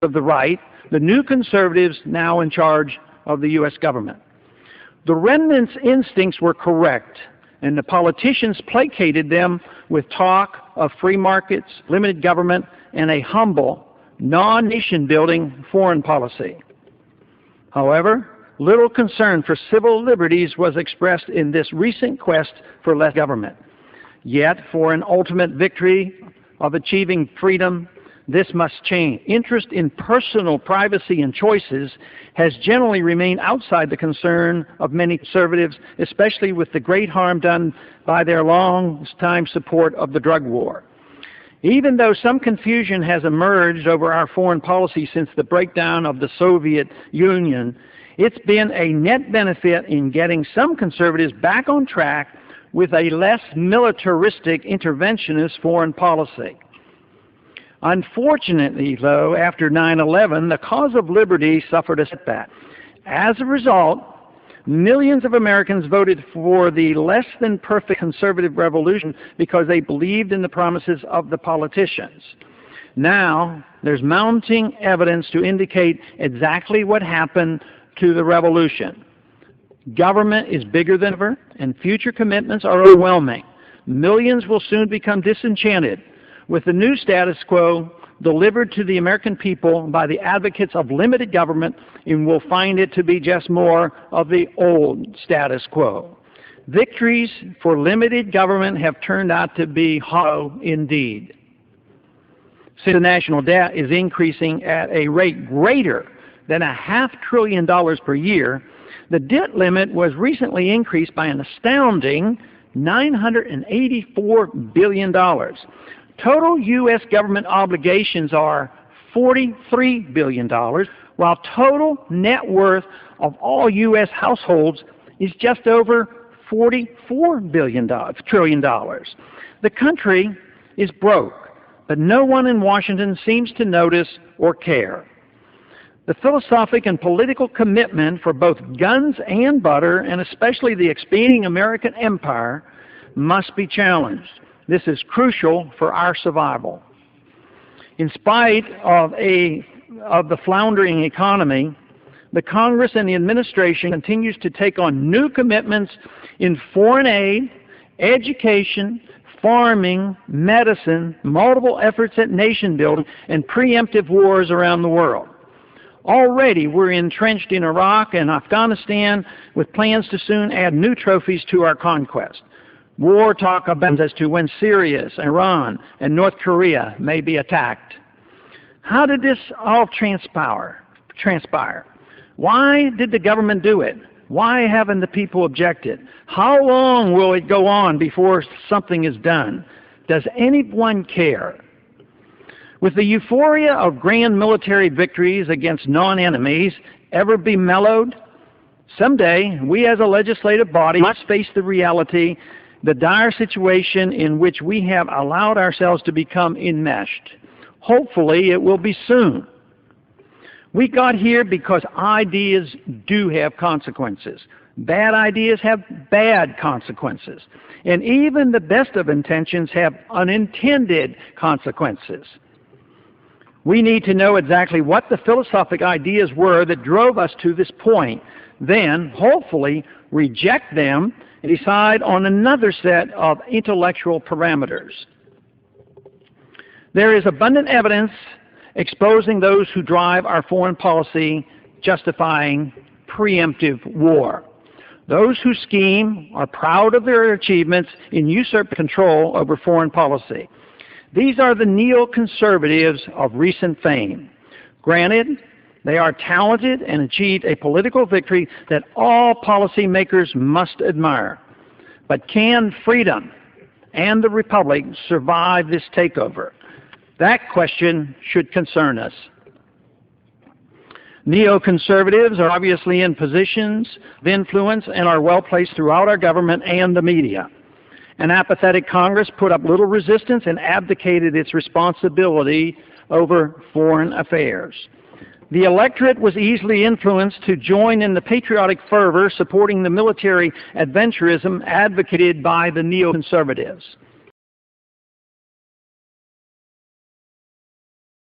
of the right, the new conservatives now in charge of the U.S. government. The remnants' instincts were correct, and the politicians placated them with talk of free markets, limited government, and a humble, non-nation-building foreign policy. However, little concern for civil liberties was expressed in this recent quest for less government. Yet, for an ultimate victory of achieving freedom, this must change. Interest in personal privacy and choices has generally remained outside the concern of many conservatives, especially with the great harm done by their long-time support of the drug war. Even though some confusion has emerged over our foreign policy since the breakdown of the Soviet Union, it's been a net benefit in getting some conservatives back on track with a less militaristic interventionist foreign policy. Unfortunately, though, after 9/11, the cause of liberty suffered a setback. As a result, millions of Americans voted for the less-than-perfect conservative revolution because they believed in the promises of the politicians. Now, there's mounting evidence to indicate exactly what happened to the revolution. Government is bigger than ever, and future commitments are overwhelming. Millions will soon become disenchanted with the new status quo delivered to the American people by the advocates of limited government, and will find it to be just more of the old status quo. Victories for limited government have turned out to be hollow indeed. Since the national debt is increasing at a rate greater than $500 billion per year, the debt limit was recently increased by an astounding $984 billion. Total U.S. government obligations are $43 billion, while total net worth of all U.S. households is just over $44 trillion. The country is broke, but no one in Washington seems to notice or care. The philosophic and political commitment for both guns and butter, and especially the expanding American empire, must be challenged. This is crucial for our survival. In spite of the floundering economy, the Congress and the administration continues to take on new commitments in foreign aid, education, farming, medicine, multiple efforts at nation building, and preemptive wars around the world. Already we're entrenched in Iraq and Afghanistan with plans to soon add new trophies to our conquest. War talk abounds as to when Syria, Iran, and North Korea may be attacked. How did this all transpire? Why did the government do it? Why haven't the people objected? How long will it go on before something is done? Does anyone care? With the euphoria of grand military victories against non-enemies ever be mellowed? Someday, we as a legislative body must face the reality, the dire situation in which we have allowed ourselves to become enmeshed. Hopefully, it will be soon. We got here because ideas do have consequences. Bad ideas have bad consequences. And even the best of intentions have unintended consequences. We need to know exactly what the philosophic ideas were that drove us to this point, then, hopefully, reject them and decide on another set of intellectual parameters. There is abundant evidence exposing those who drive our foreign policy, justifying preemptive war. Those who scheme are proud of their achievements in usurped control over foreign policy. These are the neoconservatives of recent fame. Granted, they are talented and achieved a political victory that all policymakers must admire. But can freedom and the Republic survive this takeover? That question should concern us. Neoconservatives are obviously in positions of influence and are well placed throughout our government and the media. An apathetic Congress put up little resistance and abdicated its responsibility over foreign affairs. The electorate was easily influenced to join in the patriotic fervor supporting the military adventurism advocated by the neoconservatives.